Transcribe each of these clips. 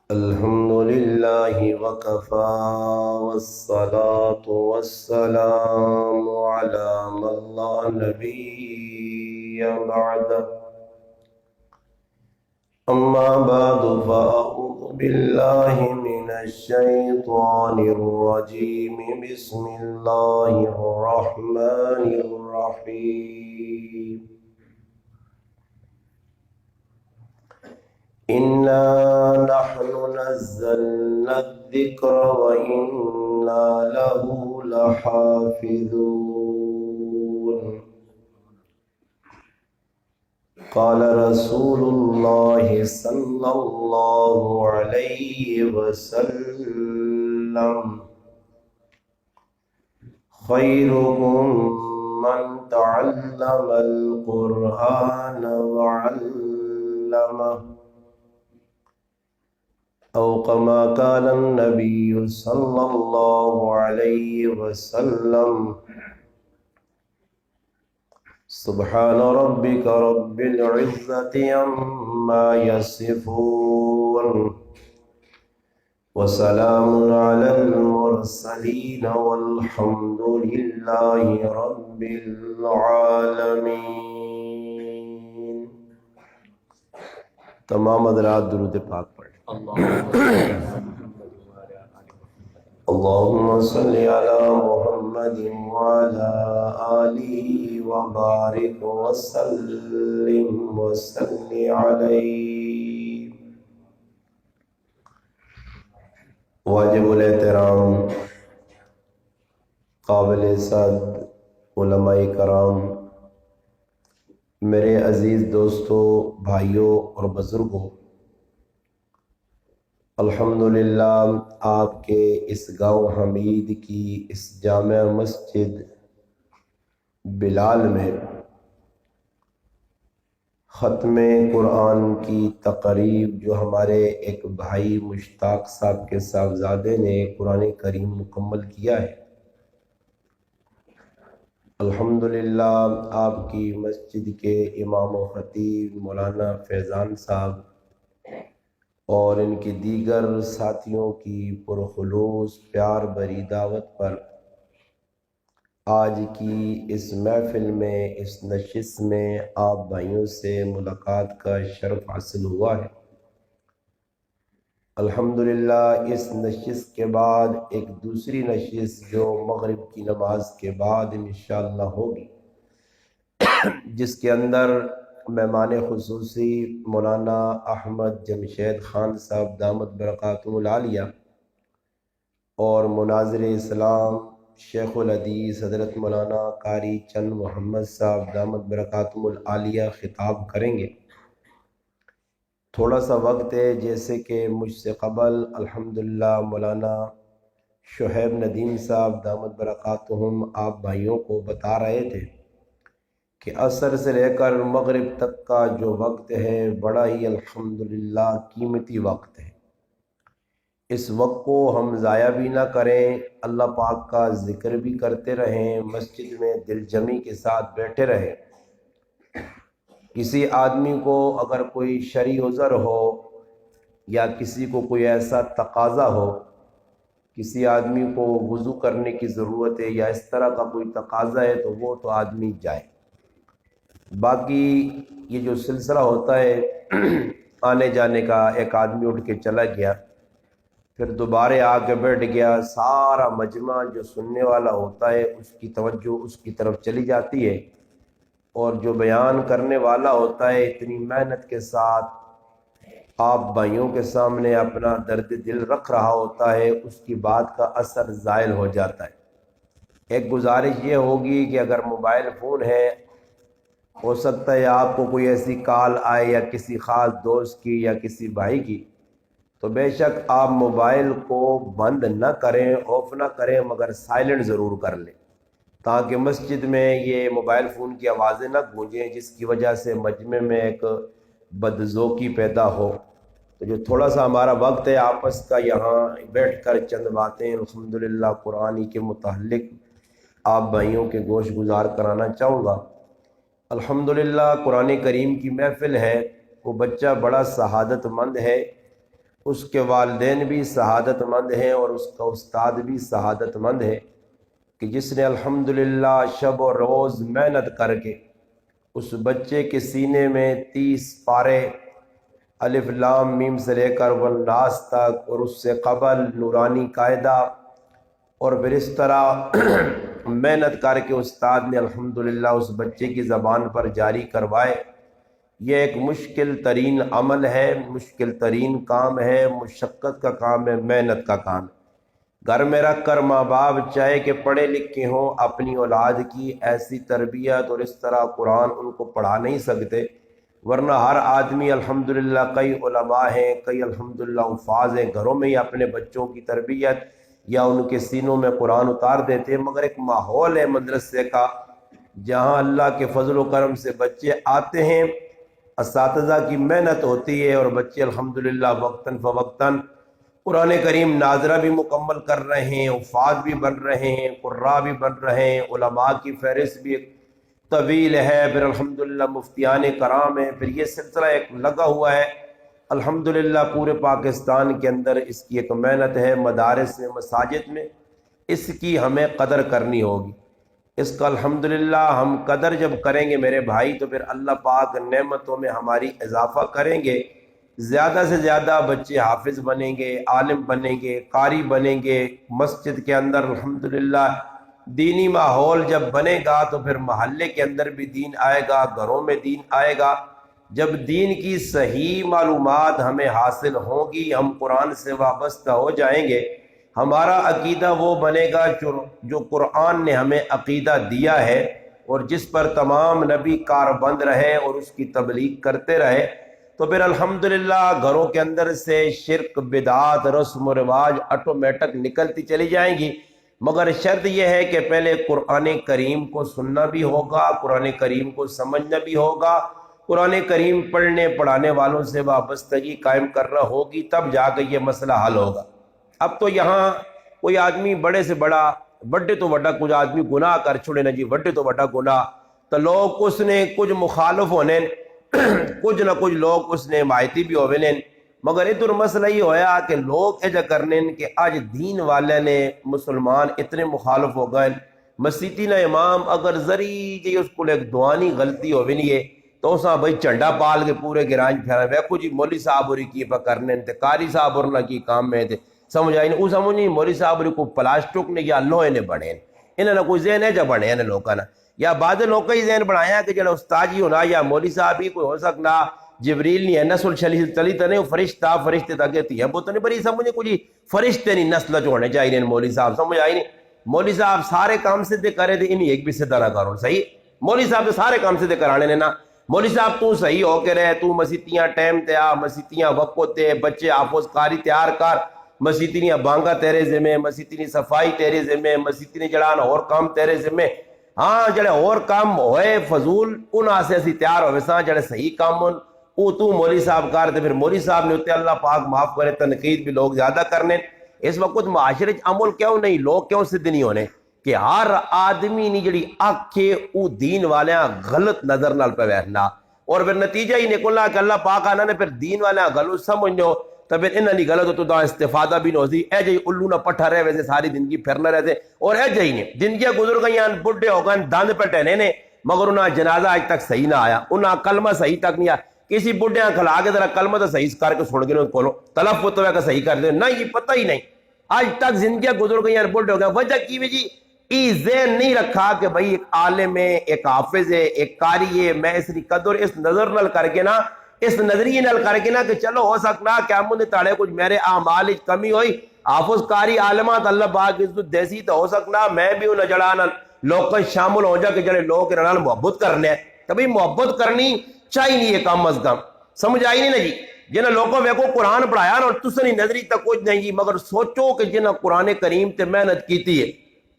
الحمد لله وكفى والصلاة والسلام على من لا نبي بعده. أما بعد فأعوذ بالله من الشيطان الرجيم. بسم الله الرحمن الرحيم. إنا نحن نزلنا الذكر وإنا له لحافظون. قال رسول الله صلى الله عليه وسلم: خيركم من تعلم القرآن وعلمه، أو كما قال النبي صلى الله عليه وسلم. سبحان ربك رب العزة عما يصفون، وسلام على المرسلين والحمد لله رب العالمين. تمام حضرات درود پاک پڑھیں. اللهم صل على محمد وعلى آله وبارك وسلم عليه. واجب الاحترام قابل صد علماء کرام، میرے عزیز دوستوں، بھائیوں اور بزرگوں، الحمدللہ آپ کے اس گاؤں حمید کی اس جامع مسجد بلال میں ختم قرآن کی تقریب جو ہمارے ایک بھائی مشتاق صاحب کے صاحبزادے نے قرآن کریم مکمل کیا ہے. الحمدللہ آپ کی مسجد کے امام و خطیب مولانا فیضان صاحب اور ان کی دیگر ساتھیوں کی پرخلوص پیار بری دعوت پر آج کی اس محفل میں، اس نشست میں آپ بھائیوں سے ملاقات کا شرف حاصل ہوا ہے. الحمدللہ اس نشست کے بعد ایک دوسری نشست جو مغرب کی نماز کے بعد انشاءاللہ ہوگی، جس کے اندر مہمان خصوصی مولانا احمد جمشید خان صاحب دامت برکاتہم العالیہ اور مناظر اسلام شیخ الحدیث حضرت مولانا قاری چند محمد صاحب دامت برکاتہم العالیہ خطاب کریں گے. تھوڑا سا وقت ہے، جیسے کہ مجھ سے قبل الحمدللہ مولانا شعیب ندیم صاحب دامت برکاتہم آپ بھائیوں کو بتا رہے تھے کہ عصر سے لے کر مغرب تک کا جو وقت ہے بڑا ہی الحمدللہ قیمتی وقت ہے. اس وقت کو ہم ضائع بھی نہ کریں، اللہ پاک کا ذکر بھی کرتے رہیں، مسجد میں دل جمی کے ساتھ بیٹھے رہیں. کسی آدمی کو اگر کوئی شرعی عذر ہو یا کسی کو کوئی ایسا تقاضا ہو، کسی آدمی کو وضو کرنے کی ضرورت ہے یا اس طرح کا کوئی تقاضا ہے تو وہ تو آدمی جائے. باقی یہ جو سلسلہ ہوتا ہے آنے جانے کا، ایک آدمی اٹھ کے چلا گیا پھر دوبارہ آ کے بیٹھ گیا، سارا مجمع جو سننے والا ہوتا ہے اس کی توجہ اس کی طرف چلی جاتی ہے، اور جو بیان کرنے والا ہوتا ہے اتنی محنت کے ساتھ آپ بھائیوں کے سامنے اپنا درد دل رکھ رہا ہوتا ہے، اس کی بات کا اثر زائل ہو جاتا ہے. ایک گزارش یہ ہوگی کہ اگر موبائل فون ہے، ہو سکتا ہے آپ کو کوئی ایسی کال آئے یا کسی خاص دوست کی یا کسی بھائی کی، تو بے شک آپ موبائل کو بند نہ کریں، آف نہ کریں، مگر سائلنٹ ضرور کر لیں تاکہ مسجد میں یہ موبائل فون کی آوازیں نہ گونجیں، جس کی وجہ سے مجمع میں ایک بدذوقی پیدا ہو. تو جو تھوڑا سا ہمارا وقت ہے آپس کا، یہاں بیٹھ کر چند باتیں الحمدللہ قرآن کے متعلق آپ بھائیوں کے گوش گزار کرانا چاہوں گا. الحمدللہ قرآن کریم کی محفل ہے، وہ بچہ بڑا سعادت مند ہے اس کے والدین بھی سعادت مند ہیں اور اس کا استاد بھی سعادت مند ہے کہ جس نے الحمدللہ شب و روز محنت کر کے اس بچے کے سینے میں 30 پارے الف لام میم سے لے کر والناس تک اور اس سے قبل نورانی قاعدہ اور پھر اس طرح محنت کر کے استاد نے الحمدللہ اس بچے کی زبان پر جاری کروائے، یہ ایک مشکل ترین عمل ہے، مشکل ترین کام ہے، مشقت کا کام ہے، محنت کا کام ہے۔ گھر میں رکھ کر ماں باپ چاہے کہ پڑھے لکھے ہوں، اپنی اولاد کی ایسی تربیت اور اس طرح قرآن ان کو پڑھا نہیں سکتے، ورنہ ہر آدمی الحمدللہ، کئی علماء ہیں، کئی الحمدللہ حفاظ ہیں، گھروں میں ہی اپنے بچوں کی تربیت یا ان کے سینوں میں قرآن اتار دیتے ہیں، مگر ایک ماحول ہے مدرسے کا جہاں اللہ کے فضل و کرم سے بچے آتے ہیں، اساتذہ کی محنت ہوتی ہے اور بچے الحمدللہ وقتاً فوقتاً قرآن کریم ناظرہ بھی مکمل کر رہے ہیں، حفاظ بھی بن رہے ہیں، قراء بھی بن رہے ہیں، علماء کی فہرست بھی طویل ہے، پھر الحمدللہ مفتیان کرام ہیں، پھر یہ سلسلہ ایک لگا ہوا ہے الحمدللہ پورے پاکستان کے اندر، اس کی ایک محنت ہے، مدارس میں، مساجد میں، اس کی ہمیں قدر کرنی ہوگی۔ اس کا الحمدللہ ہم قدر جب کریں گے میرے بھائی تو پھر اللہ پاک نعمتوں میں ہماری اضافہ کریں گے، زیادہ سے زیادہ بچے حافظ بنیں گے، عالم بنیں گے، قاری بنیں گے، مسجد کے اندر الحمدللہ دینی ماحول جب بنے گا تو پھر محلے کے اندر بھی دین آئے گا، گھروں میں دین آئے گا۔ جب دین کی صحیح معلومات ہمیں حاصل ہوں گی، ہم قرآن سے وابستہ ہو جائیں گے، ہمارا عقیدہ وہ بنے گا جو قرآن نے ہمیں عقیدہ دیا ہے اور جس پر تمام نبی کاربند رہے اور اس کی تبلیغ کرتے رہے، تو پھر الحمدللہ گھروں کے اندر سے شرک، بدعات، رسم و رواج آٹومیٹک نکلتی چلی جائیں گی، مگر شرط یہ ہے کہ پہلے قرآن کریم کو سننا بھی ہوگا، قرآن کریم کو سمجھنا بھی ہوگا، قرآن کریم پڑھنے پڑھانے والوں سے وابستگی قائم کرنا ہوگی، تب جا کے یہ مسئلہ حل ہوگا۔ اب تو یہاں کوئی آدمی بڑے سے بڑا، بڑے تو بڑا کچھ آدمی گناہ کر چھوڑے نا جی، بڑے تو بڑا گناہ تو لوگ اس نے کچھ مخالف ہونے کچھ نہ کچھ لوگ اس نے حمایتی بھی ہوئے، مگر ادھر مسئلہ یہ ہویا کہ لوگ ایجا کرنے کہ آج دین والے نے مسلمان اتنے مخالف ہو گئے، مسیتی نہ امام اگر ذری جی اس کو ایک دعانی غلطی ہوئی نہیں ہے تو اسا بھائی چنڈا پال کے پورے گرانج پھیرا ویکو جی مولوی صاحب اور کی پکرنے تے قاری صاحب اور کی کام میں تھے، سمجھ آئی نہیں، وہ سمجھ نہیں مولوی صاحب کو پلاسٹک نے یا لوہے نے بڑھے انہیں نہ کوئی ذہن ہے جا بڑھے ہیں لوگوں نے، یا بعد لوگ ہی ذہن بڑھایا کہ جڑا استاد ہی ہونا یا مولوی صاحب ہی کوئی ہو سکنا، جبریل نہیں ہے نسل چلی تو نہیں، فرشتہ فرشتے تک تھی ہے بہت نہیں بڑی سمجھے کچھ فرشتے نہیں نسل جو ہونے چاہیے مولوی صاحب، سمجھ آئی نہیں، مولوی صاحب سارے کام سیدھے کرے تھے انہیں ایک بھی سیدھا نہ کرو، صحیح مولوی صاحب سارے کام سیدھے کرانے نے نا، مولوی صاحب تو صحیح ہو کے رہے، تو مسیتیاں ٹائم تے آ، مسیتیاں وقت تے، بچے حافظ قاری تیار کر، مسیتیاں بانگا تیرے ذمہ، مسیتیاں صفائی تیرے ذمہ، مسیتیاں جڑان اور کام تیرے ذمہ، ہاں جڑے اور کام ہوئے فضول انہاں سے اسی تیار ہوئے ساں، جڑے صحیح کام ہن او تو مولوی صاحب کر دے، پھر مولوی صاحب نے ہوتے اللہ پاک معاف کرے تنقید بھی لوگ زیادہ کرنے۔ اس وقت معاشرے عمل کیوں نہیں، لوگ کیوں سدھ نہیں ہونے کہ ہر آدمی نہیں جڑی آنکھیں او دین والیاں غلط نظر نال پہ بیٹھنا، اور پھر نتیجہ ہی نکلنا کہ اللہ پاک آنا نے پھر دین والیاں غلط سمجھو تو پھر انہاں نہیں غلط تو دا استفادہ بھی نہ سی، اے جی الو نہ پٹھا رہے ویسے ساری زندگی پھرنا رہتے، اور اے جی نے زندگیاں گزر گئیاں، بڈھے ہو گئے، دند پٹھنے نے، مگر انہاں جنازہ آج تک صحیح نہ آیا، انہاں کلمہ صحیح تک نہیں آیا، کسی بڈھے کھلا کے ذرا کلمہ تو صحیح کر کے سن گئے کولو تلفظ تو صحیح کر دے نہ، یہ پتہ ہی نہیں، آج تک زندگیاں گزر گئی ہیں، بڈھے ہو گئے، وجہ کی وجہ ای ذہن نہیں رکھا کہ بھائی ایک عالم ہے، ایک حافظ ہے، ایک قاری ہے، میں اس کی قدر اس نظر نال کر کے نا، اس نظریے نال کر کے نا کہ چلو ہو سکنا کیا مجھے تاڑے کچھ میرے اعمال کمی ہوئی، حافظ قاری عالمات اللہ پاک عزت دیسی تو ہو سکنا میں بھی انہیں جڑانا لوگ شامل ہو جا کہ جڑے لوگ انہاں محبت کرنے ہیں، کہ بھئی محبت کرنی چاہیے نہیں ہے کم از کم، سمجھ آئی نہیں نا جی، جنہیں لوگوں میں کو قرآن پڑھایا نا اور تسنی نظری تک کچھ نہیں جی، مگر سوچو کہ جنہیں قرآن کریم تے محنت کیتی ہے،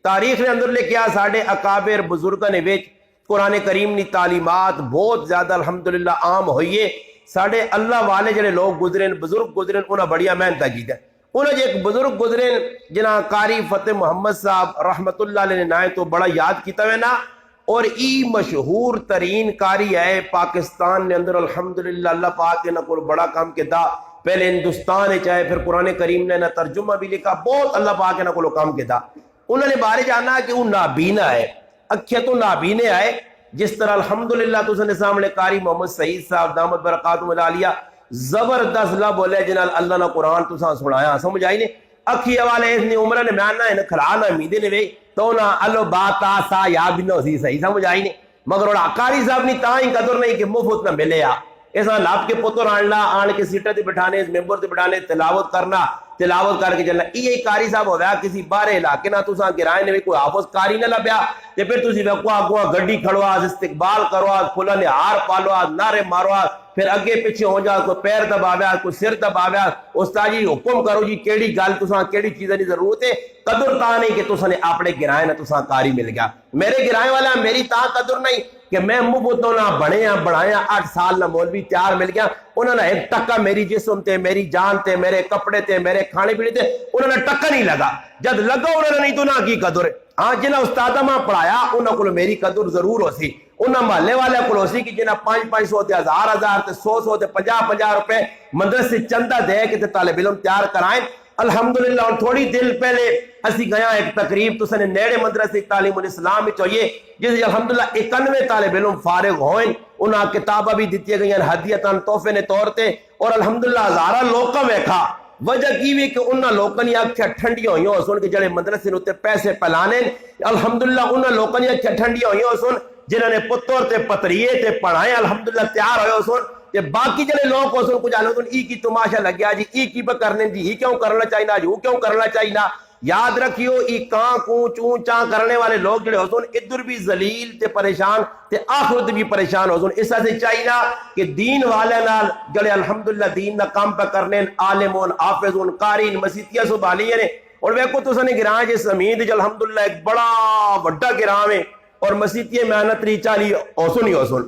تاریخ نے اندر لے کیا ساڑھے اکابر بزرگاں نے ویچ قرآن کریم نی تعلیمات بہت زیادہ الحمدللہ عام ہوئیے، ساڑھے اللہ والے جنہیں لوگ گزرین بزرگ گزرین انہاں بڑیا محنت کی ہے، انہاں جو ایک بزرگ گزرین جنہاں قاری فتح محمد صاحب رحمت اللہ علیہ نے نائے تو بڑا یاد کیتا ہے نا، اور ای مشہور ترین قاری ہے پاکستان نے اندر الحمدللہ، اللہ پاک نے کوئی بڑا کام کیتا، پہلے ہندوستان چاہے پھر قرآن کریم نے نہ ترجمہ بھی لکھا، بہت اللہ پاک نے کو کام کیا، انہوں نے بارے جانا کہ وہ نابینا ہے، اکھے تو نابینے آئے، جس طرح الحمدللہ تو سنے سامنے قاری محمد سعید صاحب دامت برکاتہم العالیہ زبردست لب بولے جنال اللہ نے قرآن تو ساں سنایا، سمجھ آئی نے اکھی حوالے اس نے عمرہ نے میانا ہے کھلانا امیدے نے وے تو نہ اللہ بات آسا یاد نہ سی صحیح سمجھ آئی نے، مگر وہ قاری صاحب نہیں تاں ہی قدر نہیں کہ مفت نہ ملے ایسا لاب کے پتر آنلا آن کے سیٹر تے بٹھانے اس ممبر تے بٹھانے تلاوت کرنا، تلاوت کر کے چلنا، یہی قاری صاحب ہو گیا کسی بارے علاقے نہ تساں گرائے نے کوئی حافظ قاری نہ لبیا تے پھر تسی وقوا گوا گڈی کھڑوا استقبال کروا پھلا نے ہار پالوا نعرے ماروا پھر اگے پیچھے ہو جا کوئی پیر دباویا کوئی سر دباویا استاد جی حکم کرو جی کیڑی گل تساں کیڑی چیزاں دی ضرورت ہے، قدر تا نہیں کہ تساں نے اپنے گرائے نہ تساں قاری مل گیا، میرے گرائے والا میری تا قدر نہیں کہ میں مبتوں نہ بڑھیا بڑھایا 8 سال نہ مولوی تیار مل گیا، انہوں نے ایک ٹکا میری جسم تے میری جان تے میرے کپڑے تے میرے کھانے پینے تے انہوں نے ٹکا نہیں لگا، جد لگا انہوں نے نہیں تو نہ کی قدر، ہاں جنہ استادہ ماں پڑھایا انہوں کو میری قدر ضرور ہو سی، انہوں محلے والے کو ہو سی کہ جنہ 500 تے 1000 تے 100 تے 50 روپے مدرسے چندہ دے کے طالب علم تیار کرائیں، الحمدللہ اور تھوڑی دل پہلے اسی گیا ایک تقریب تو سنے نیڑے مدرسے تعلیم الاسلام چاہیے جس الحمدللہ 91 طالب علم فارغ ہوئیں، انہاں کتابہ بھی دیتی گئی ہدیتاً تحفے نے طور تے اور الحمدللہ ہزارہ لوکاں ویکھا، وجہ کی بھی کہ انہاں لوکاں نے آکھیں ٹھنڈی ہوئیں ہو سن کہ جڑے مدرسے نے پیسے پلانے، الحمدللہ انہاں لوکاں نے آکھیں ٹھنڈی ہوئیں ہو سن جنہوں نے پتر تے پتریے تے پڑھائیں الحمدللہ تیار ہوئے ہو سن کہ باقی جڑے لوگ ہو سن کچھ آلے سن ای کی تماشا لگیا جی ای کی پہ کرنے جی ای کیوں کرنا چاہینا جی وہ کیوں کرنا چاہینا، یاد رکھیو ای کان کون چون چاں کرنے والے لوگ جڑے ہو سن ادھر بھی ذلیل تے پریشان تے آخرت بھی پریشان ہو سن، اس سے چاہینا کہ دین والے نال جڑے الحمدللہ دین نہ کام پہ کرنے عالمون حافظون قارین مسیتیاں سبحانیہ نے اور ویکو تو سنے گران جس زمین جو الحمدللہ ایک بڑا وڈا گران ہے اور مسیتیاں محنت ری چالی اوسن ہی اوسن،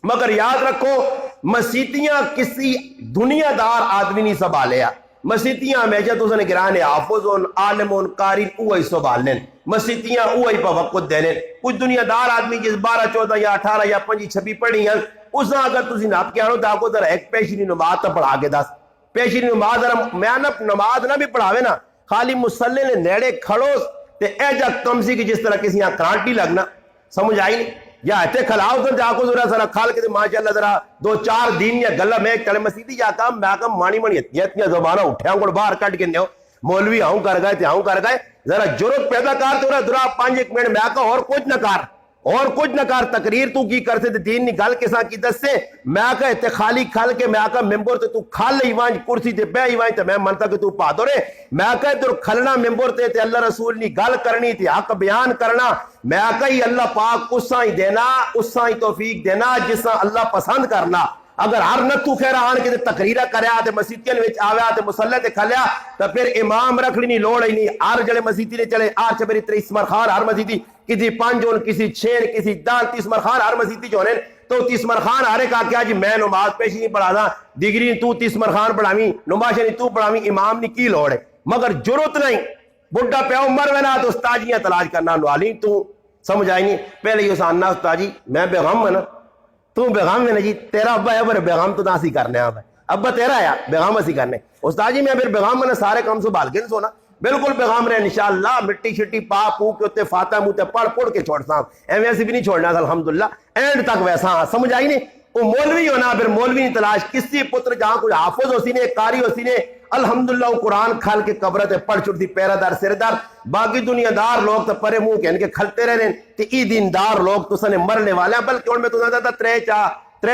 مگر یاد رکھو مسیتیاں کسی دنیا دار آدمی نہیں سنبھالیا، مسیتیاں ہمیشہ تو سنے گرانے حافظون عالمون قارین اوہی سنبھالنے، مسیتیاں اوہی پہ وقت دینے، کچھ دنیا دار آدمی جس 12 14 یا 18 یا 25 26 پڑھی ہیں اس نے اگر تسی ناپ کے آنو داکو در ایک پیشنی نماز تا پڑھا کے دس، پیشنی نماز میں نماز نہ بھی پڑھاوے نا خالی مسلح نے نیڑے کھڑو تے ایجا کم سی کہ جس طرح کسی یہاں کرانٹ نہیں لگنا، سمجھ آئی نہیں یا ایتے کھلاؤ تو جاکو ذرا سارا کھال کے ماشاءاللہ ذرا 2-4 دن یا گلہ میں کلے مسیدی جاتا میں کم مانی مانی اتنی زبانہ اٹھے ہوں گوڑ باہر کٹ کے نیو مولوی ہوں کر گئے تھے ہوں کر گئے ذرا جرت پیدا کار تو رہا 5-1 منٹ میں آکا اور کچھ نہ کار تقریر تو کی کرتے تھے دین نگال کے ساتھ کی دس سے میں آکا اتنے خالی کھال کے میں آکا ممبر تے تو کھال لئی وانج کرسی تے بے ہی وانج تے میں منتا کہ تو پا دو رہے میں آکا اتنے کھلنا ممبر تے اللہ رسول نی گال کرنی تھی حق بیان کرنا میں آکا ہی اللہ پاک اساں ہی دینا اساں ہی توفیق دینا جساں اللہ پسند کرنا، اگر ہر نتو خیرہ آن کے تقریرہ کریا تے مسیتین وچ آویا تے مسلح تے کھلیا تو پھر امام رکھ لینی لوڑ ہی نہیں، ہر جڑے مسیتی نے چلے آر چبری 30 مرخان ہر مسیتی کسی 5 ہون کسی 6 کسی 30 مرخان ہر مسیتی جو ہونے تو 30 مرخان ہارے کہا کیا جی میں نماز پیشی نہیں پڑھا دا دیگری تو 30 مرخان پڑھاویں نماز نہیں تو پڑھاویں امام نے کی لوڑ ہے، مگر جرت نہیں بڑھا پیاؤ مر وینا تو استاجیاں تلاش کرنا نوالی تو سمجھ آئی نہیں پہلے یہ ساننا استاجی میں بیغم ہے نا تو بیغام ہے نا جی تیرا ابا ہے پر بیغام تو ناسی کرنے آب ہے ابا تیرا ہے بیغام اسی کرنے استاد جی میں پھر بیغام میں سارے کام سے بھال کے نہیں سونا بالکل بیغام رہے انشاءاللہ مٹی شٹی پا پو کے اتے فاتح موتے پڑھ کے چھوڑتا ہوں ایم ایسی بھی نہیں چھوڑنا تھا الحمدللہ اینڈ تک ویسا سمجھ آئی نہیں وہ مولوی ہونا پھر مولوی نہیں تلاش کسی پتر جہاں کوئی حافظ ہو سی نے قاری ہو سی نے الحمدللہ وہ قرآن کھال کے قبرت پڑھ چھوڑتی پیرہ دار سردار باقی دنیا دار لوگ تو پرے منہ کے ان کے کھلتے رہے تے ای دین دار لوگ تو سنے مرنے والے ہیں بلکہ ان میں تو زیادہ تھا ترے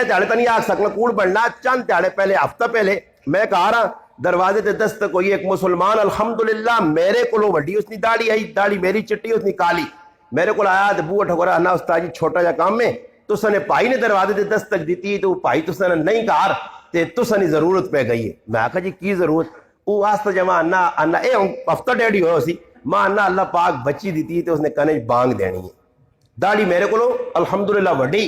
تیاڑے تو نہیں آگ سکنا کوڑ بڑھنا چند تیاڑے پہلے ہفتہ پہلے میں کہا رہا دروازے تے دستک ہوئی ایک مسلمان الحمدللہ میرے کو لو وڈی اس نے داڑھی آئی داڑھی میری چٹی اس نے کالی میرے کو آیا تو بوہ ٹھکورا انا استاد جی چھوٹا جا کام میں تو سنے پائی نے دروازے تے دستک دیتی تو پائی تو سنے نہیں کہا تے تو سنی ضرورت پہ گئی ہے میں کہا جی کی ضرورت وہ آستہ جمع انا اے ہفتہ ڈیڑھی ہوئے اسی ماں انا اللہ پاک بچی دیتی تو اس نے کہنے بانگ دینی ہے داڑھی میرے کو لو الحمدللہ وڈی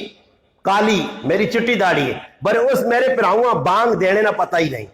کالی میری چٹی داڑھی ہے برے اس میرے پراؤں بانگ دینے نہ پتہ ہی نہیں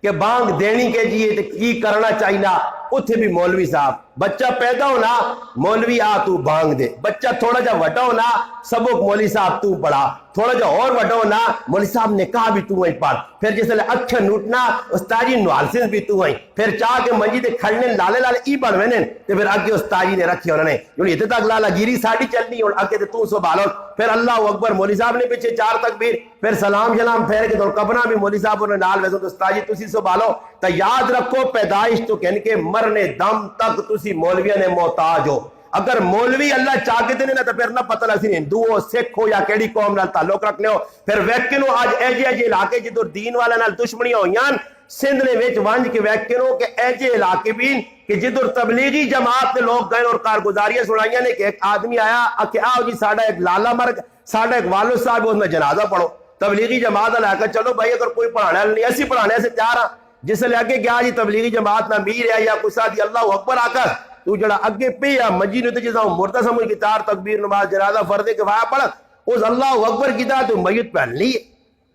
کہ بانگ دینی کے جیے تو کی کرنا چاہینا اتنے بھی مولوی صاحب بچہ پیدا ہونا مولوی آ تو بانگ دے, بچہ تھوڑا جا وڈا ہونا سبق مولوی صاحب تو پڑھا, تھوڑا جا اور وڈا ہونا مولوی صاحب نے کہا بھی تو وہیں پڑھ, پھر جس لئے اکھے نوٹنا استاجی نوالسنس بھی تو وہیں, پھر چاہ کے منجی دے کھڑنے لالے لالے ای بڑھ وینن تے پھر اگے استاجی نے رکھی انہوں نے یونی اتنے تک لالا گیری ساڑی چلنی اور اگے تے تو سنبھالو, پھر اللہ اکبر مولوی صاحب نے پیچھے 4 تکبیر, پھر سلام جلام پھیر کے دور کبنا بھی مولوی صاحب نے نال ویسو تو استاجی تسی سنبھالو. تا یاد رکھو پیدائش تو کہنے کے مرنے دم تک تسی مولویہ نے محتاج ہو. اگر مولوی اللہ چاہتے دینے نا تو پھر نہ پتہ لگ سی ہندو ہو سکھ ہو یا کیڑی قوم نال تعلق رکھنے ہو, پھر ویکنو آج ایجے علاقے جدو دین والا نال دشمنی ہویاں سندھ نے ویچ وانج کے ویکنو کہ ایجے علاقے بھی کہ جدو تبلیغی جماعت کے لوگ گئے اور کارگزاریاں سنائیاں نے کہ ایک آدمی آیا کہ آؤ جی ساڑھا ایک لالا مرگ ساڑھا ایک والد صاحب اس میں جنازہ پڑھو. تبلیغی جماعت اللہ کہا چلو بھائی اگر کوئی پڑھانے نہیں ایسی پڑھانے سے تیار ہاں, جس لئے آگے کیا جی تبلیغی جماعت نہ میر ہے یا کوئی ساتھ اللہ اکبر آکر تو جڑا اگے پہ یا مجید ہوتے جیسا مردہ سمجھ کی 4 تکبیر نماز جنازہ فردے کے وہاں پڑھا اس اللہ اکبر کی تا تو میت پہن لی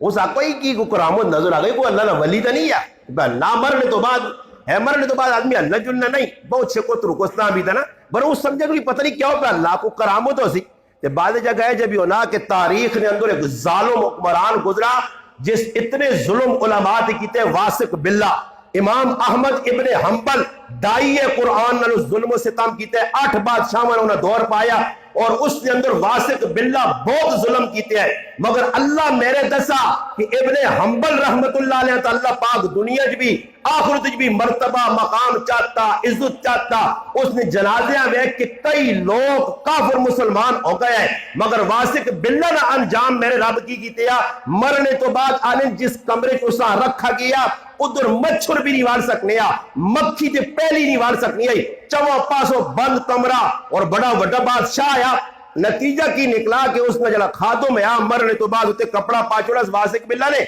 اس آقوی کی کو کرامت نظر آگئی کوئی اللہ نہ ولی تا نہیں ہے نہ مرنے تو بعد ہے, مرنے تو بعد آدمی اللہ جلنا نہیں بہت سے کو ترکستان بھی تھا نا بر اس سمجھے کوئی پتہ نہیں کیا ہو پہ اللہ کو کرامت ہو سی. تے بعد جگہ ہے جب یہ ہونا کہ تاریخ نے اندر ایک ظالم حکمران گزرا جس اتنے ظلم علماء کیتے واسق باللہ امام احمد ابن حنبل دائی قرآن نے ظلم و ستم کیتے 8 بادشاہوں نے انہیں دور پایا اور اس نے اندر واسق باللہ بہت ظلم کیتے ہیں, مگر اللہ میرے دسا کہ ابن حنبل رحمت اللہ علیہ تا اللہ پاک دنیا بھی آخرت بھی مرتبہ مقام چاہتا عزت چاہتا. اس نے جنازیاں ویک کہ کئی لوگ کافر مسلمان ہو گئے ہیں مگر واسق باللہ نہ انجام میرے رب کی کیتے ہیں. مرنے تو بعد آنے جس کمرے کو اسا رکھا گیا ادھر مچھر بھی نہیں وار سکنے آ مکھی تے پہلی نہیں وار سکنے آئی چواں پاسوں بند کمرہ اور بڑا وڈا بادشاہ آیا. نتیجہ کی نکلا کہ اس نے جلا خادم آیا مرنے تو بعد اتے کپڑا پاچوڑا واسق باللہ نے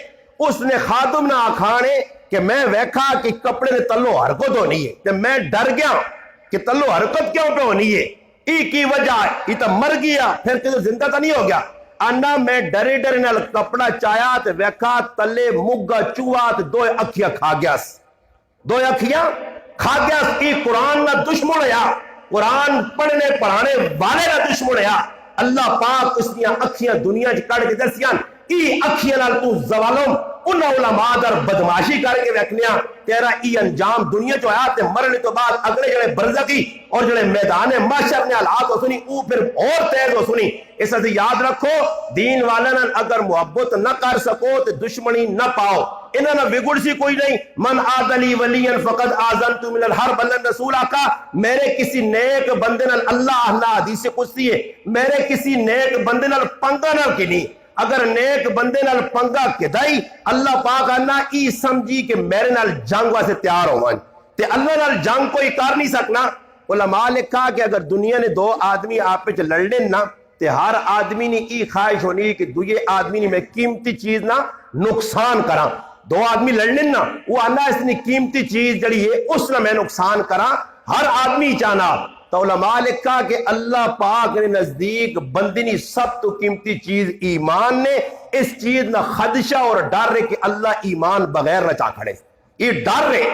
اس نے خادم نہ آکھانے کہ میں ویکھا کہ کپڑے نے تلو حرکت ہونی ہے کہ میں ڈر گیا کہ تلو حرکت کیوں پہ ہونی ہے ای کی وجہ یہ تو مر گیا پھر کہ زندہ تو نہیں ہو گیا. انا میں ڈرے ڈرے نال کپڑا چایا تے ویکھا تلے مگا چوہا تے 2 اکھیاں کھا گیا 2 اکھیاں کھا گیا. ای قرآن نہ دشمن ہے قرآن پڑھنے پڑھانے والے نہ دشمن ہے. اللہ پاک اس دیاں اکھیاں دنیا چ کڑ کے دسیاں ای اکھیاں نال تو زوالم ان علماء در بدماشی کر کے ویکھنیا تیرا ای انجام دنیا چ ہویا تے مرنے تو بعد اگلے جڑے برزخی اور جڑے میدان محشر نے حالات ہو سنی او پھر اور تیز ہو سنی. اس سے یاد رکھو دین والا نال اگر محبت نہ کر سکو تے دشمنی نہ پاؤ انہاں نہ وگڑ سی کوئی نہیں. من عادلی ولیا فقد آذنت من الحرب اللہ رسول آقا میرے کسی نیک بندے نال اللہ حدیث قدسی ہے میرے کسی نیک بندے نال پنگا نہ کنی اگر نیک بندے نال پنگا کدائی اللہ پاک آنا ای سمجھی کہ میرے نال جنگ واسے تیار ہو تے اللہ نال جنگ کوئی کر نہیں سکنا. علماء نے کہا کہ اگر دنیا نے 2 آدمی آپ پہ لڑنے نہ تے ہر آدمی نے ای خواہش ہونی کہ دوئے آدمی نے میں قیمتی چیز نہ نقصان کراں. 2 آدمی لڑنے نہ وہ آنا اس نے قیمتی چیز جڑی ہے اس نے میں نقصان کراں ہر آدمی چاہنا. تو علماء نے کہا کہ اللہ پاک نے نزدیک بندنی سب تو قیمتی چیز ایمان نے اس چیز نہ خدشہ اور ڈر رہے کہ اللہ ایمان بغیر نہ چاہ کھڑے یہ ڈر رہے.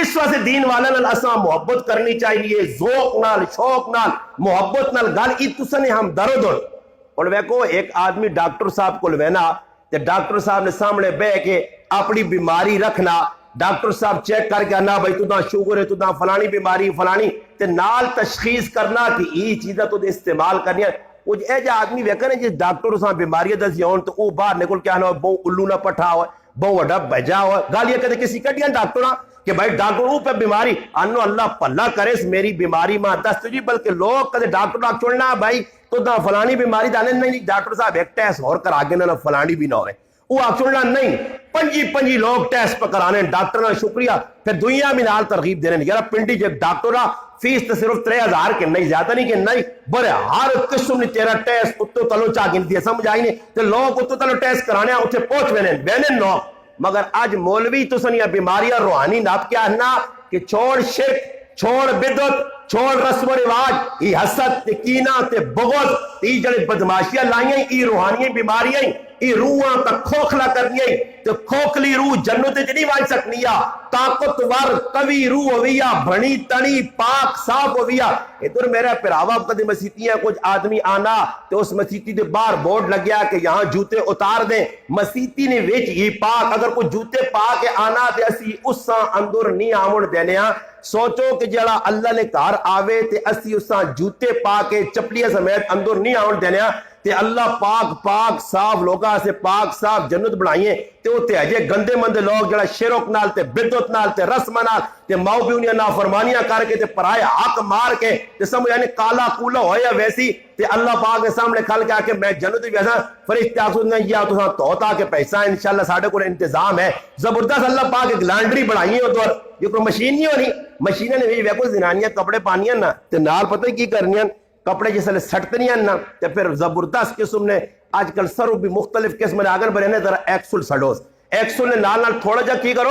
اس واسطے دین والا نال اساں محبت کرنی چاہیے ذوق نال شوق نال محبت نال گل اتسنے ہم درد اور ویکو ایک آدمی ڈاکٹر صاحب کو لینا تے ڈاکٹر صاحب نے سامنے بے کے اپنی بیماری رکھنا ڈاکٹر صاحب چیک کر کے نا بھائی تو دا شوگر ہے تو دا فلانی بیماری فلانی تے نال تشخیص کرنا کہ یہ چیزیں تو استعمال کرنی ہے. وہ اے جا آدمی ویکھنے جس ڈاکٹر صاحب بیماری دس جاؤں تو وہ باہر نکل کے آنا بہو الو نہ پٹھا ہوا بہو وڈا بجا ہوا گال یہ کہتے کسی کٹیاں ڈاکٹر کہ بھائی ڈاکٹر وہ پہ بیماری انو اللہ پلا کرے میری بیماری ماں دس تجھے بلکہ لوگ کہتے ڈاکٹر نہ چھوڑنا بھائی تو دا فلانی بیماری دانے نہیں ڈاکٹر صاحب ایک ٹیسٹ اور کر آگے نہ فلانی بھی نہ ہوئے وہ آپ چھوڑنا نہیں 25 لوگ ٹیسٹ پہ کرانے ڈاکٹر نہ شکریہ پھر دنیا میں نال ترغیب دینے یار پنڈی جب ڈاکٹر فیس تو صرف 3000 کے نہیں زیادہ نہیں کہ نہیں بڑے ہر قسم نے تیرا ٹیسٹ اتو تلو چاہ گن دیا سمجھ آئی نہیں تو لوگ اتو تلو ٹیسٹ کرانے اتنے پہنچ بینے نو مگر آج مولوی تو سنیا بیماریاں روحانی ناب کیا ہے نا کہ چھوڑ شرک چھوڑ بدعت چھوڑ رسم و رواج یہ حسد تے کینہ تے بغض یہ جڑے بدماشیاں لائیں یہ روحانی بیماریاں یہ روحاں تک کھوکھلا کر دیا تے کھوکھلی روح جنت وچ نہیں وج سکنی آ، طاقتور قوی روح ہوئی آ، بھنی تنی پاک صاف ہوئی آ۔ ادھر میرا پراوا کدی مسیتیاں کچھ آدمی آنا تے اس مسیتی دے باہر بورڈ لگیا کہ یہاں جوتے اتار دیں، مسیتی نے وچ ہی پاک، اگر کوئی جوتے پا کے آنا تے اسی اساں اندر نہیں آون دینے ہاں۔ سوچو کہ جڑا اللہ نے گھر آوے تے اسی اساں جوتے پا کے چپلیاں سمیت اندر نہیں آون دینے ہاں تے اللہ پاک صاف لوگاں سے پاک صاف جنت بنائیے تے اوتے اجے گندے مندے لوگ جڑا شرک نال تے بدعت نال تے رسم نال تے ماؤ پیو نے نافرمانیاں کر کے تے پرائے حق مار کے تے سمجھ یعنی کالا کولا ہویا ویسی تے اللہ پاک کے سامنے کھل کے آ کے میں جنت ویسا فرشتے آخر نے یا تساں توتا کے پیسہ انشاءاللہ ساڈے کول انتظام ہے زبردست اللہ پاک ایک لانڈری بنائی ہے ادھر یہ کوئی مشین نہیں ہونی مشینیں نے ویکو زنانیاں کپڑے پانیاں نا تے نال پتہ کی کرنیاں کپڑے جسے سٹتے نہیں نا تے پھر زبردست قسم نے آج کل سرو بھی مختلف قسم نے آگن بنے ذرا ایکسل سٹوس ایکسل نے نال تھوڑا جا کی کرو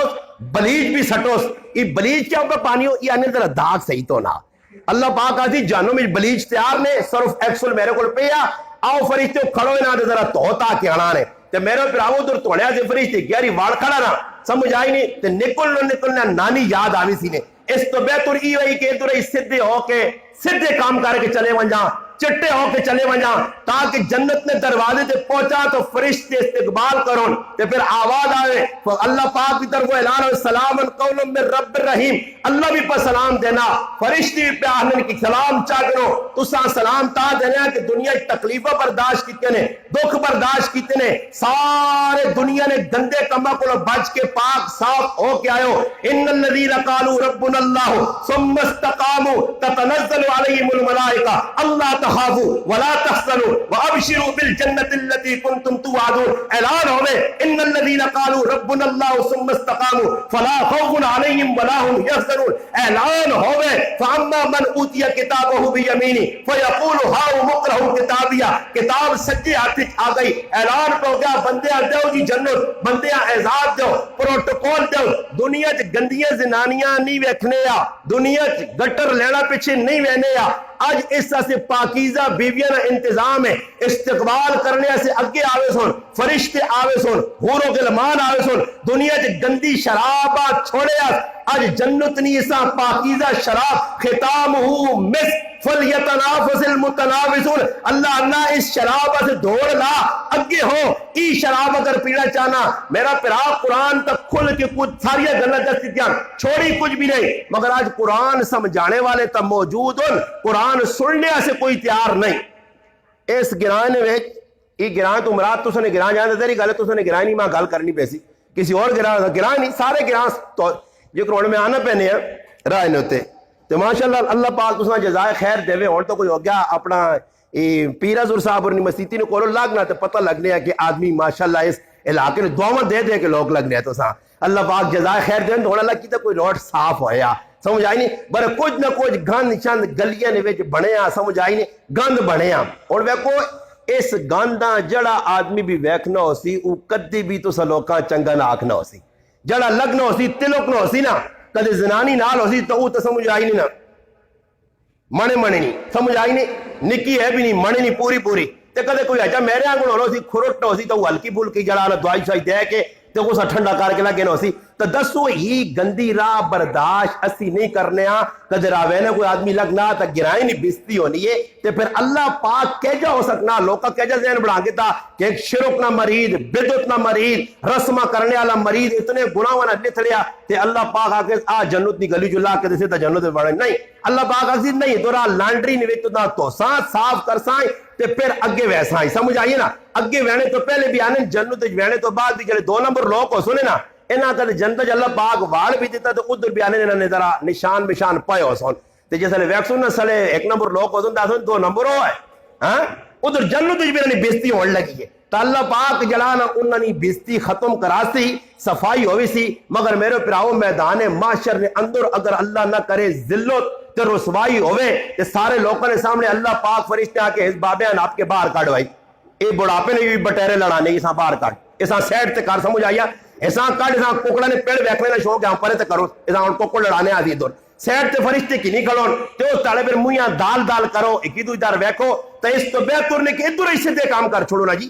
بلیچ بھی سٹوس یہ بلیچ کیا اوپر پانی ہو یہ آنے ذرا داغ صحیح تو نہ اللہ پاک آتی جانو میں بلیچ تیار نے صرف ایکسل میرے کو پیا آؤ فرشتے کھڑو نہ تے ذرا توتا کے آنا نے تے میرے پراو در توڑیا سے فرشتے گیاری واڑ کھڑا نہ سمجھ آئی نہیں تے نکلنا نانی یاد آوی سی نے اس تو بہتر ای ہوئی کہ ادھر سدھے ہو کے سدھے کام کر کے چلے ونجا چٹے ہو کے چلے ونجا تاکہ جنت نے دروازے تے پہنچا تو فرشتے استقبال کرون تے پھر آواز آئے اللہ پاک کی طرف اعلان ہوئے سلام قول من رب الرحیم اللہ بھی پر سلام دینا فرشتے بھی پہ آہنن کی سلام چاہ کرو تو سلام تا دینا کہ دنیا تکلیفہ برداشت کیتے نے دکھ برداشت کیتے نے سارے دنیا نے گندے کمہ کو بچ کے پاک صاف ہو کے آئے ان الذین قالوا ربنا اللہ ثم استقاموا تتنزل علیہم الملائکہ اللہ تخافوا ولا تحزنوا وابشروا بالجنة التي كنتم توعدون اعلان ہوئے ان الذين قالوا ربنا الله ثم استقاموا فلا خوف عليهم ولا هم يحزنون اعلان ہوئے فاما من اوتي كتابه بيمينه فيقول هاؤم اقرؤوا كتابيا کتاب سجے ہاتھ آ گئی اعلان ہو گیا بندے دیو جی جنت بندے اعزاز دیو پروٹوکول دیو دنیا چ گندیاں زنانیاں نہیں ویکھنے آ دنیا چ گٹر لینا پیچھے نہیں وینے آ آج اس سے پاکیزہ بیویاں انتظام ہے استقبال کرنے سے اگے آوے سن فرشتے آوے سن حور و غلمان آوے سن دنیا چ گندی شرابہ چھوڑے آج جنت نہیں اسا پاکیزہ شراب ختامہ مسک فَلْيَتَنَافَسِ الْمُتَنَافِسُونَ اللہ اللہ اس شراب سے دوڑ لا اگے ہو ای شراب اگر پینا چاہنا میرا پیرا قرآن تک کھل کے کچھ ساری گلہ دستی دیاں چھوڑی کچھ بھی نہیں مگر آج قرآن سمجھانے والے تب موجود ہوں قرآن سننے سے کوئی تیار نہیں اس گران میں یہ گران تو مراد تو سنے گران جانا تیری گل تو سنے گران نہیں ماں گل کرنی پیسی کسی اور گران نہیں سارے گران تو یہ قرآن میں آنا پہنے ہیں رائے نے ہوتے تو ماشاءاللہ اللہ پاک تساں جزائے خیر دے اور تو کوئی ہو گیا اپنا پیرا زور صاحب اور مسیتی نے کولو لگنا تو پتہ لگنے ہے کہ آدمی ماشاءاللہ اس علاقے نے دعوت دے دے کے لوگ لگنے ہیں تو ساں اللہ پاک جزائے خیر دے تو اللہ کی تو کوئی روڈ صاف ہویا سمجھ آئی نہیں بر کچھ نہ کچھ گند چند گلیاں نے وچ بنے آ سمجھ آئی نہیں گند بنے آ اور ویکھو اس گنداں جڑا آدمی بھی ویکھنا ہو سی او کدی بھی تو سلوکاں چنگا نہ آکھنا ہو سی جڑا لگنا ہو سی تلک نہ ہو سی نا کدے زنانی نال ہو سی تو سمجھ آئی نہیں نا منے نہیں سمجھ آئی نہیں نکی ہے بھی نہیں منے نہیں پوری تے کدے کوئی اجا میرے آنگن ہو سی کھرٹ ہو سی تو ہلکی پھلکی جڑا دوائی شائی دے کے تو کو سا ٹھنڈا کر کے لگے نہ سی تو دسو ہی گندی راہ برداشت اسی نہیں کرنے ہاں کدے راوے نے کوئی آدمی لگنا تا گرائیں نہیں بستی ہونی ہے تے پھر اللہ پاک کیجا ہو سکنا لوکا کیجا ذہن بڑھا کے تا کہ ایک شرک نہ مرید بدعت نہ مرید رسمہ کرنے والا مرید اتنے گناہ نہ لتھڑیا تے اللہ پاک آکے آ جنت دی گلی جلا کے دسے تا جنت بڑھے نہیں اللہ پاک آکے نہیں دورا لانڈری نے تو نہ تو صاف کر سائیں تے پھر اگے ویسا ہی سمجھ آئیے نا اگے وینے تو پہلے بھی آنے جنت وینے تو بعد بھی جڑے 2 نمبر لوگ ہو سنے نا انہاں کدے جنت اللہ پاک واڑ بھی دیتا تو ادھر بھی آنے نے ذرا نشان پائے ہو سن تے جیسے ویکسون نہ سلے 1 نمبر لوگ ہو سن 2 نمبر ہو ہے ہاں ادھر جنت بھی انہاں بےزتی ہون لگی ہے تو اللہ پاک جلانا انہاں نے بےزتی ختم کراسی صفائی ہوئی سی مگر میرے پراؤ میدان معاشر نے اندر اگر اللہ نہ کرے ذلت تے رسوائی ہوئے تے سارے لوگوں نے سامنے اللہ پاک فرشتے آ کے اس بابیان آپ کے باہر کاٹوائی اے بڑھاپے نے بھی بٹیرے لڑانے کی ساں باہر کاٹ ایسا سیٹ تے کار سمجھ آیا ایسا کاٹ ایسا کوکڑا نے پیڑ بیکھنے نہ شوق ہے پرے تے کرو ایسا ان کوکڑ لڑانے آدھی دور سیٹ تے فرشتے کی نہیں کھڑون تے اس تالے پھر مویاں دال کرو ایک دو ادھر ویکھو تے اس تو بہتر نے کہ ادھر اس سے کام کر چھوڑو نا جی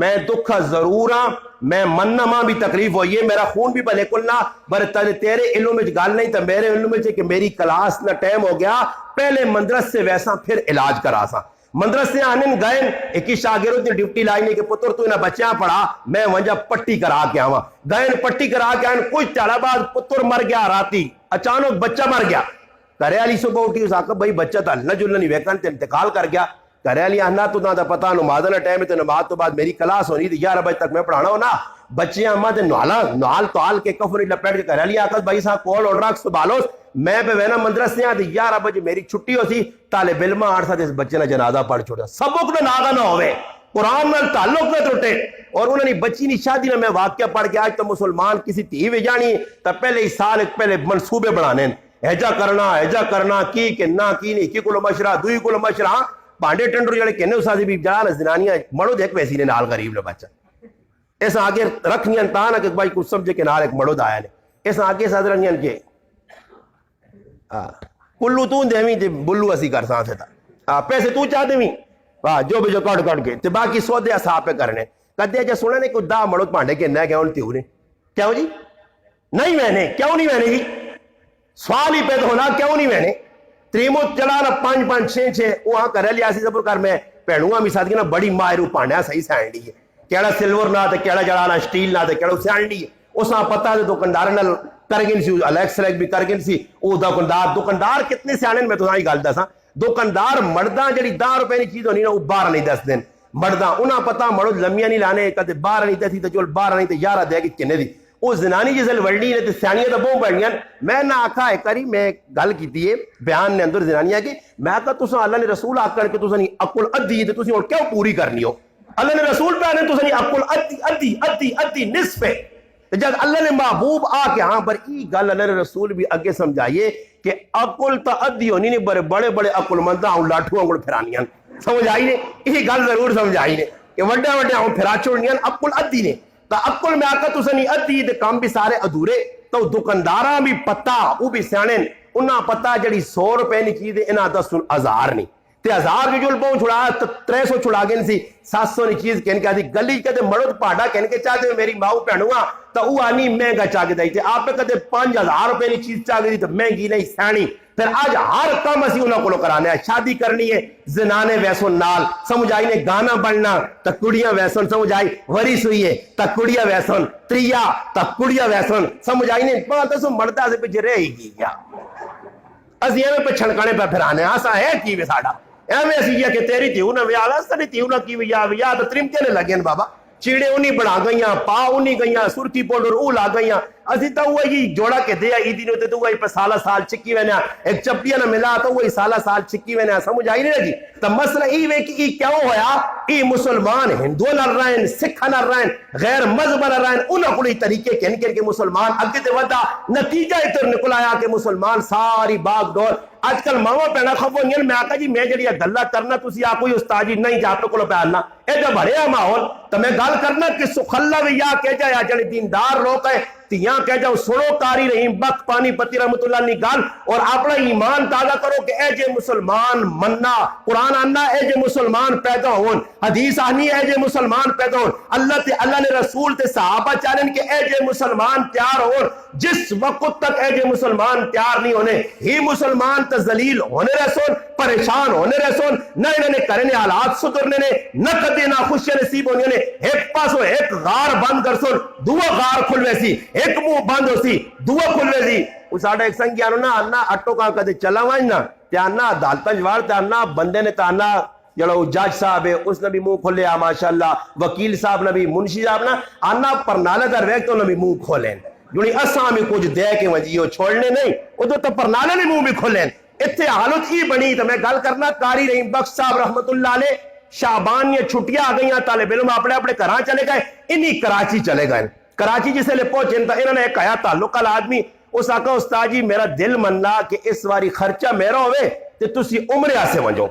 میں دکھا ضرور ہاں، میں مننا ماں بھی تکلیف ہوئی ہے، میرا خون بھی بھلے کلنا، پر تیرے علم میں گال نہیں تھا، میرے علم میں کہ میری کلاس نہ ٹائم ہو گیا، پہلے مندرس سے ویسا پھر علاج کرا سا۔ مندرس سے آنے گئے ایک ہی شاگرد نے ڈیوٹی لائی کہ پتر تو انہیں بچیاں پڑھا، میں وجہ پٹی کرا کے آواں، گئے پٹی کرا کے آئیں، کچھ چاڑا بعد پتر مر گیا، راتی اچانک بچہ مر گیا، کرے علی صبح اٹھی اس آقا بھائی بچہ تھا اللہ جلنی ویکن تے انتقال کر گیا، کرے علی آنا تو نہ پتا نماز نہ ٹائم تو نماز تو بعد میری کلاس ہونی تھی 11 بجے تک میں پڑھانا ہونا، بچیاں اما تے نال تو آل کے کفر لپیٹ کے کرے علی آقا بھائی صاحب کول اور رکھ سبالوس میں پہ وینا مندرس سے آتی 11 بجے میری چھٹی ہو سی، طالب علم 8 ساتھ اس بچے نے جنازہ پڑھ چھوڑا، سبق نہ ناغا نہ ہوئے، قرآن میں تعلق نہ ٹوٹے، اور انہوں نے بچی نہیں شادی نہ میں واقعہ پڑھ کے آج تو مسلمان کسی تھی بھی جانی تو پہلے ہی سال پہلے منصوبے بڑھانے ایجا کرنا کی کہ نہ کی نہیں کی کلو مشرہ دوئی کلو مشرہ پانڈے ٹنڈر جڑے کہنے اساسی بھی جانا زنانیاں مڑو دیکھ ویسی نے نال غریب نے بچہ اس آگے رکھنی انتانا کہ بھائی کچھ سمجھے کہ نال ایک مڑو دایا نے اس آگے ساتھ رکھنی انکے کلو تو دیویں تے بلو اسی کر سانسے تھا پیسے تو چاہ دیویں جو بھی جو کٹ کے تے باقی سودے اصحاب پہ کرنے کہتے ہیں جا سنے نے کچھ دا مڑو پانڈے کے نہ کیا انتی ہونے کیا ہو جی نہیں وینے کیوں نہیں وینے گی سوال ہی پیدا ہونا کیوں نہیں وینے تریمو چلانا 5-5-6 وہاں کرے لیا سی زبر کر میں پہنوہاں بھی ساتھ کی نا بڑی مائرو پانڈیا صحیح سائن لی ہے کیڑا سلور نہ تے کیڑا جڑانا سٹیل نہ تے کیڑا سائن لی ہے اس ہاں پتہ دے دکندار نہ کرگن سی الیکس لیک بھی کرگن سی او دکندار کتنے سے آنے میں تو ہی گال دا سا دکندار مرداں جڑی 10 روپے نہیں چیز ہونی نا وہ 12 نہیں 10 دن مرداں انہاں پتہ مرد لمیاں نہیں لانے کہتے 12 نہیں دسی تو چول 12 نہیں تے 11 دے گی کنے دی وہ زنانی جسل ورڈی نے تے سیانیاں تو بہت بڑھیاں میں نہ آکھا ہے کری میں گل کیتی ہے بیان نے اندر زنانیاں کی میں آکھا تساں اللہ نے رسول آکھن کہ تساں عقل ادھی تے تساں کیوں پوری کرنی ہو اللہ نے رسول پہ آنے تساں عقل ادھی نصف ہے جب اللہ نے محبوب آ کے ہاں پر ای گل اللہ نے رسول بھی اگے سمجھائیے کہ عقل تا ادھی ہونی نہیں بڑے بڑے عقل منداں ہوں لاٹھوں انگل پھرانیاں سمجھ آئی نے یہ گل ضرور سمجھائی نے کہ وڈے ہوں پھرا چھوڑنیاں عقل ادھی نے تا عقل میں آکا تو سنی ادھی تے کام بھی سارے ادھورے تو دکنداراں بھی پتہ وہ بھی سیانے انہاں پتہ جڑی 100 روپے نہیں چیز انہاں 10,000 نہیں تے 1000 جو جل پہنچ چھڑا 300 چھڑا گئے سی 700 نہیں چیز کہنے کہ آدھی گلی کہتے مرد پاڑا کہنے کہ چاہتے میری ماؤ پہنوہاں تو وہ آنی مہنگا چاہ کے دائی تھے آپ پہ کہتے 5,000 روپے نہیں چیز چاہ گئی تو مہنگی نہیں سینی پھر آج ہر کام اسی انہوں کو کرانے ہیں شادی کرنی ہے زنانے ویسوں نال سمجھ آئی نے گانا بڑھنا تکڑیاں ویسوں سمجھ آئی وریس ہوئی ہے تکڑیاں ویسوں تریا تکڑیاں ویسوں سمجھ آئی نے پاتا سو مردہ سے پچھے رہے گی کیا از یہ میں پہ چھڑکانے پہ پھرانے آسا ہے کی وے ساڑا ایویں اسی یہ کہ تیری تیوں نہ ویا واسطہ نہیں تیوں نہ کی ویا تو ترمتے نے لگیں بابا چیڑے انہی بڑھا گئیاں پا انہی گئیاں سرکی پوڈر او لا گئیاں اسی تو وہی جوڑا کے دیا ایدی نے ہوتے تو وہی پہ سالہ سال چکی وینا ایک چپٹیا نہ ملا تو وہی سالہ سال چکی وینا سمجھ آئی نہیں لگی تو مسئلہ ای وے کہ ای کیوں ہویا ای مسلمان ہندو نہ رہن سکھ نہ رہن غیر مذہب نہ رہن انہوں کوئی طریقے کہن کے مسلمان اگے تے ودا نتیجہ اتر نکل آیا کہ مسلمان ساری باغ ڈور آج کل ماما پہنا خفو نہیں میں آقا جی میں جڑی گلہ کرنا تسی آپ کوئی استاجی نہیں جا تو کلو پہننا اے جو بڑھیا ماحول تو میں گل کرنا کہ سخلہ بھی یا کہہ جائے جڑی دیندار لوگ ہے تیاں کہہ جاؤ سنو کاری رحیم بخت پانی پتی رحمت اللہ نے گل اور اپنا ایمان تازہ کرو کہ اے جے مسلمان مننا قرآن آنا اے جے مسلمان پیدا ہون حدیث آنی اے جے مسلمان پیدا ہون اللہ نے رسول تے صحابہ چاہنے کہ اے جے مسلمان تیار ہون جس وقت تک اے جے مسلمان تیار نہیں ہونے ہی مسلمان تذلیل ہونے رسول پریشان ہونے رسول نہ انہوں نے کرنے حالات سدرنے نے نہ کدے نہ خوشی نصیب ہونے نے ایک پاسو ایک غار بند کر سن دو غار کھلوے سی ایک منہ بند ہو سی دو کھلوے سی اس آٹھا ایک سنگی آنو نا آنا اٹھو کہاں کدے چلا وائن نا تیانا دالتا جوار تیانا بندے نے تانا جڑو جاج صاحب ہے اس نے بھی منہ کھولے ماشاءاللہ وکیل صاحب نے بھی منشی صاحب نا آنا پرنالے در ویک تو نے بھی منہ کھولیں جنہی اساں میں کچھ دے کے وجیو چھوڑنے نہیں وہ تو پرنالے نے منہ بھی کھولیں اتھے حالت ہی بنی تو میں گل کرنا کاری رحیم بخش صاحب رحمت اللہ علیہ شعبان یہ چھٹیاں آ گئیاں طالب علم اپنے اپنے گھراں چلے گئے انہی کراچی چلے گئے کراچی جسے لے پہنچے تو انہوں نے ایک آیا تعلق والا آدمی اس آقا استاد جی میرا دل مننا کہ اس واری خرچہ میرا ہوئے تو تسی عمرے آسے ونجو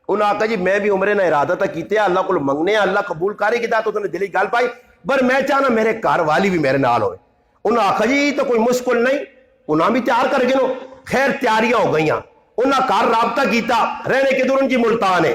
انہوں آقا جی میں بھی عمرے نہ ارادہ تھا کیتے ہیں اللہ کو منگنے اللہ قبول کاری کی تا تو نے دلی گال پائی پر میں چاہنا میرے کار والی بھی میرے نال ہوئے انہوں آقا جی تو کوئی مشکل نہیں انہوں بھی تیار کر گئے خیر تیاریاں ہو گئیاں انہوں کار رابطہ کیتا رہنے کے دور ان کی ملتان ہے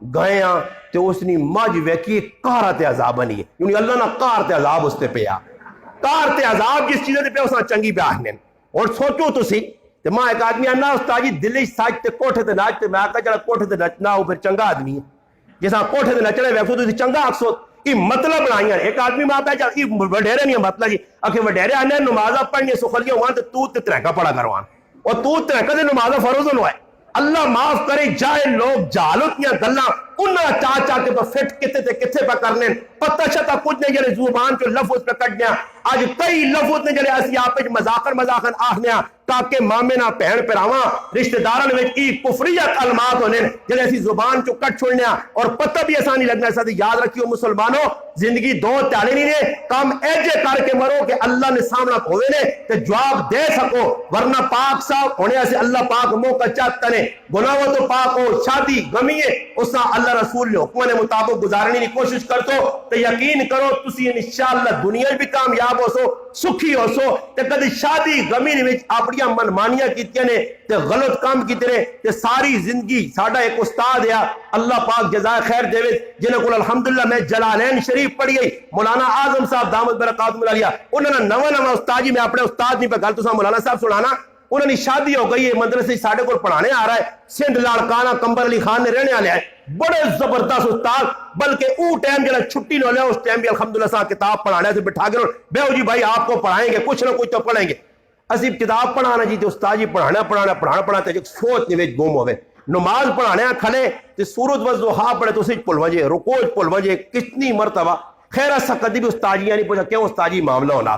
گئے ہاں تو اس نے مجھ ویکھی قہرت عذاب بنی ہے، یعنی اللہ نہ قہرت عذاب اس تے پیا، قہرت عذاب جس چیزیں تے پیا اس نے چنگی پیا آخنے۔ اور سوچو تسی تے ماں ایک آدمی آنا استاد جی دلی سچ تے کوٹھے تے نچ، تے میں آکھا جڑا کوٹھے تے نچنا ہو پھر چنگا آدمی ہے، جیسا کوٹھے تے نچنے ویکھو تو چنگا آکسو یہ مطلب بنائیاں۔ ایک آدمی ماں پہ چل یہ وڈیرے نہیں مطلب جی اکھے وڈیرے آنے نمازہ پڑھنی سخلیاں ہوان تو ترہکا پڑھا کروان اور ترہکا دے نمازہ فروض ہوئے۔ اللہ معاف کرے جائے لوگ جہالتیاں گلاں انہاں چاہ چاہ کے تو فٹ کتے تے کتے پہ کرنے پتہ شتا کچھ نہیں جڑے زبان چو لفظ پہ کٹنیا۔ آج کئی لفظ نے جڑے اسی آپ مذاکر آخنیا تاکہ مامے نہ پہن پراواں رشتہ داران وچ ای کفریہ کلمات ہونے جڑے اسی زبان چو کٹ چھوڑنیا اور پتہ بھی آسانی لگنا ہے۔ یاد رکھیو مسلمانوں زندگی دو تالے نہیں نے، کام ایجے کر کے مرو کہ اللہ نے سامنا ہوئے نے تے جواب دے سکو، ورنہ پاک صاحب ہونے سے اللہ پاک موقع چاہتا نے گناہوں تو پاک ہو شادی غمیے اس نے اللہ رسول نے حکم نے مطابق گزارنے کی کوشش کرتو تو یقین کرو تسی انشاءاللہ دنیا بھی کامیاب ہو سو سکھی ہو سو تے کدی شادی غمی وچ اپنیاں منمانیاں کیتیاں نے تے غلط کام کیتے نے تے ساری زندگی ساڈا ایک استاد ہے اللہ پاک جزائے خیر دے جنہاں کو الحمدللہ میں جلالین شریف پڑھی گئی مولانا اعظم صاحب دامت برکاتہم العالیہ انہوں نے نواں استاد جی میں اپنے استاد نہیں پہ گل تو مولانا صاحب سنانا انہوں نے شادی ہو گئی ہے مدرسے ساڈے کو پڑھانے آ رہا ہے سندھ لاڑکانہ کمبر علی خان نے رہنے والے ہیں بڑے زبردست استاد بلکہ او ٹائم جڑا چھٹی نہ لیا اس ٹائم بھی الحمدللہ صاحب کتاب پڑھانے سے بٹھا کے بیو جی بھائی آپ کو پڑھائیں گے کچھ نہ کچھ تو پڑھیں گے اسی کتاب پڑھانا جی تو استاد جی پڑھانا تے سوچ دے وچ گم ہوے نماز پڑھانے کھلے تے سورۃ والضحیٰ پڑھے تو سچ پل وجے رکوع پل وجے کتنی مرتبہ خیر اس کدی بھی استاد جی نہیں پوچھا کیوں استاد جی معاملہ ہونا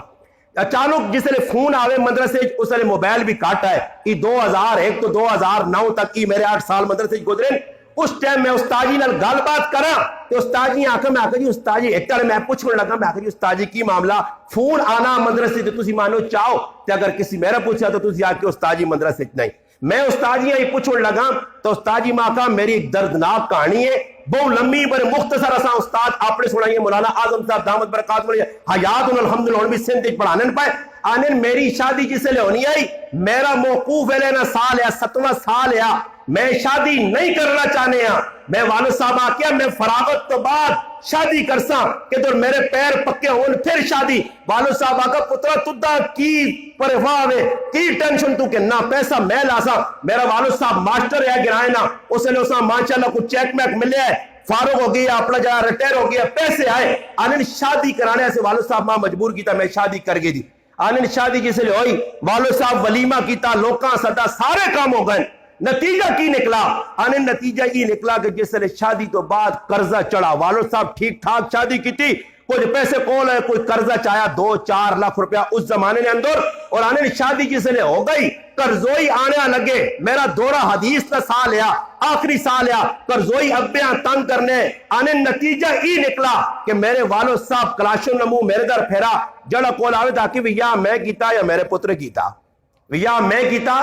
اچانک جس نے فون آوے مدرسے اس نے موبائل بھی کاٹا ہے یہ 2001 تو 2009 تک کی میرے 8 سال مدرسے گزرے اس ٹائم میں استاد جی نال گل بات کراں تو استاد جی آکھا میں آکھا جی استاد جی ایک طرح میں پوچھنے لگا میں آکھا جی استاد جی کی معاملہ فون آنا مدرسے تے تسی مانو چاہو تے اگر کسی میرا پوچھا تو تسی آکھے استاد جی مدرسے نہیں میں استاد جی پوچھنے لگا تو استاد جی ماں کہا میری ایک دردناک کہانی ہے بہت لمبی بڑے مختصر اساں استاد اپنے سنائیے مولانا اعظم صاحب دامت برکاتہم العالیہ حیات الحمدللہ بھی سندھ پڑھانے پائے آنے میری شادی جس لے ہونی آئی میرا موقوف ہے لینا سال ہے 7واں سال ہے میں شادی نہیں کرنا چاہنے ہاں میں والد صاحب آکیا میں فراغت تو بعد شادی کرساں کہ تو میرے پیر پکے ہون پھر شادی والد صاحب آکا پترا تدہ کی پرواہ ہے کی ٹینشن تو کہ نہ پیسہ میں لاسا میرا والد صاحب ماسٹر ہے گرائے نا اس نے اسا ماشاءاللہ کچھ چیک میک ملے ہے فارغ ہو گیا اپنا جگہ ریٹائر ہو گیا پیسے آئے آنے شادی کرانے سے والد صاحب ماں مجبور کیتا میں شادی کر گئی دی آنے شادی جسے لے ہوئی والد صاحب ولیمہ کیتا لوکاں صدا سارے کام ہو گئے نتیجہ کی نکلا آنے نتیجہ یہ نکلا کہ جس نے شادی تو بعد قرضہ چڑھا والد صاحب ٹھیک ٹھاک شادی کی تھی کچھ پیسے کول ہے کوئی قرضہ چاہیا 2-4 لاکھ روپیہ اس زمانے نے اندر اور آنے شادی جس نے ہو گئی قرضوئی آنے لگے میرا دورہ حدیث کا سال ہے آخری سال ہے قرضوئی ابیاں تنگ کرنے آنے نتیجہ یہ نکلا کہ میرے والد صاحب کلاشن نمو میرے در پھیرا جڑا کول آوے تھا کہ یا میں کیتا یا میرے پتر کیتا یا میں کیتا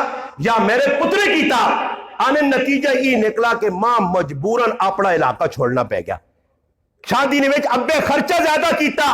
یا میرے پتر کیتا آنے نتیجہ یہ نکلا کہ ماں مجبوراً اپنا علاقہ چھوڑنا پہ گیا شادی نے وچ ابے خرچہ زیادہ کیتا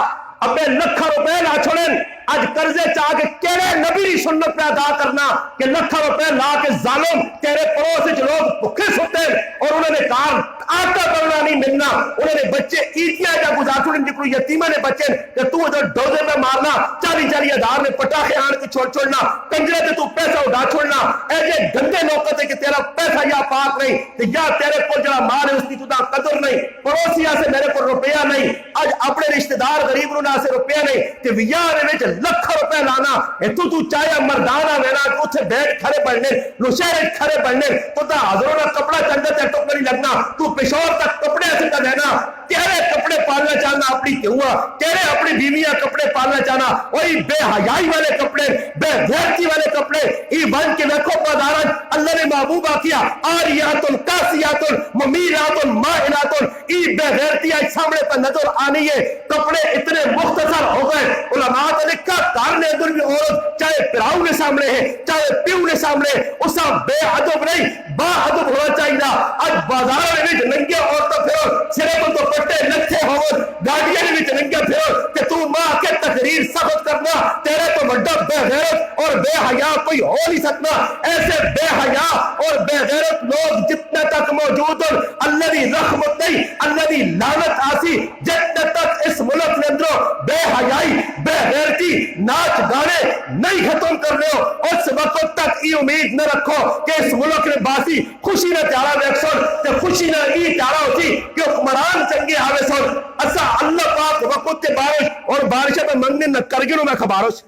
ابے لکھا روپے لا چھوڑن آج قرضے چاہ کے کیڑے نبی دی سنت پہ ادا کرنا کہ لکھا روپے لا کے ظالم تیرے پڑوس وچ لوگ بھوکے سوتے اور انہوں نے کہا آٹا کرنا نہیں ملنا انہوں نے بچے عیدیاں جا گزار چھوڑن جکڑو یتیمہ نے بچے کہ تو ادھر ڈوزے میں مارنا 40-40 ہزار میں پٹاخے آن کے چھوڑ چھوڑنا کنجرے تے تو پیسہ اڑا چھوڑنا ایسے گندے نوکت ہے کہ تیرا پیسہ یا پاک نہیں یا تیرے کو جڑا مال ہے اس کی تو قدر نہیں پڑوسیاں سے میرے کو روپیہ نہیں آج اپنے رشتہ دار غریب نہ سے روپیہ نہیں کہ ویار وچ لکھ روپے لانا تو چاہے مردانہ مینا اتھے بیٹھ کھڑے پڑھنے نشہر کھڑے پڑھنے تو تا حضروں نے کپڑا چندے تے ٹوپ نہیں لگنا تو پشور تک کپڑے سے کا دینا تیرے کپڑے پالنا چاہنا اپنی کیوں تیرے اپنی بیویاں کپڑے پالنا چاہنا وہی بے حیائی والے کپڑے بے غیرتی والے کپڑے ای بن کے دیکھو پادارن اللہ نے محبوبہ کیا آریاتن کاسیاتن ممیراتن مائلاتن ای بے غیرتی آج سامنے پر نظر آنی ہے کپڑے اتنے مختصر ہو گئے علماء نے لکھا کارنے اندر بھی عورت چاہے پراؤں نے سامنے ہے چاہے پیوں نے سامنے اسا بے ادب نہیں با ادب ہونا چاہیے آج بازار میں ننگے عورتوں پھر سرے پر تو پٹے لکھے ہو گاڑیاں بھی ننگے پھر کہ تو ماں کے تقریر ثبت کرنا تیرے تو بڑا بے غیرت اور اور بے حیا کوئی ہو نہیں سکتا. ایسے بے حیا اور بے غیرت لوگ جتنے تک موجود ہیں الذی رحمت نہیں الذی لعنت آسی جتنے تک اس ملک کے اندر بے حیائی بے غیرتی ناچ گانے نہیں ختم کر رہے ہو اس وقت تک یہ امید نہ رکھو کہ اس ملک نے باسی خوشی نہ تیارا ویک سن کہ خوشی نہ ای تیارا ہوتی کہ حکمران چنگے آوے سن. اسا اللہ پاک وقت تے بارش اور بارشہ پہ منگنے نہ کرگنوں میں خبارش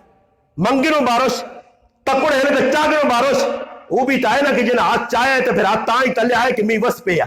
منگنوں بارش تکڑ ہے نہ چاگنوں بارش وہ بھی چاہے نا کہ جن ہاتھ چاہے تو پھر ہاتھ تائیں تلے آئے کہ می وس پہ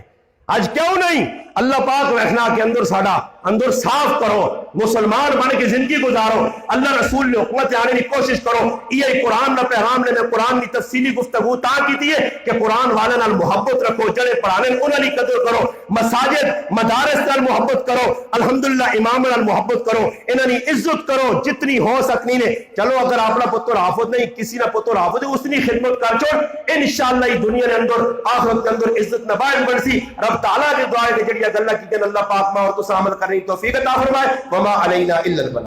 آج کیوں نہیں اللہ پاک رکھنا کے اندر ساڑا اندر صاف کرو مسلمان بن کے زندگی گزارو اللہ رسول نے حکمت آنے کی کوشش کرو. یہ قرآن نہ پیغام نے میں قرآن کی تفصیلی گفتگو تا کی تھی کہ قرآن والے نال محبت رکھو جڑے پڑھانے انہوں نے قدر کرو مساجد مدارس نال محبت کرو الحمدللہ امام نال محبت کرو انہوں نے عزت کرو جتنی ہو سکنی نے. چلو اگر اپنا پتر حافظ نہیں کسی نہ پتر حافظ ہے اس نے خدمت کر چھوڑ انشاءاللہ یہ دنیا کے اندر آخرت کے اندر عزت نبائز بڑھ سی. رب تعالیٰ کی دعا ہے کہ جڑی اللہ کی اللہ پاک ماں اور تو عمل کرنے کی توفیق عطا فرمائے. وما علینا الا البلاغ.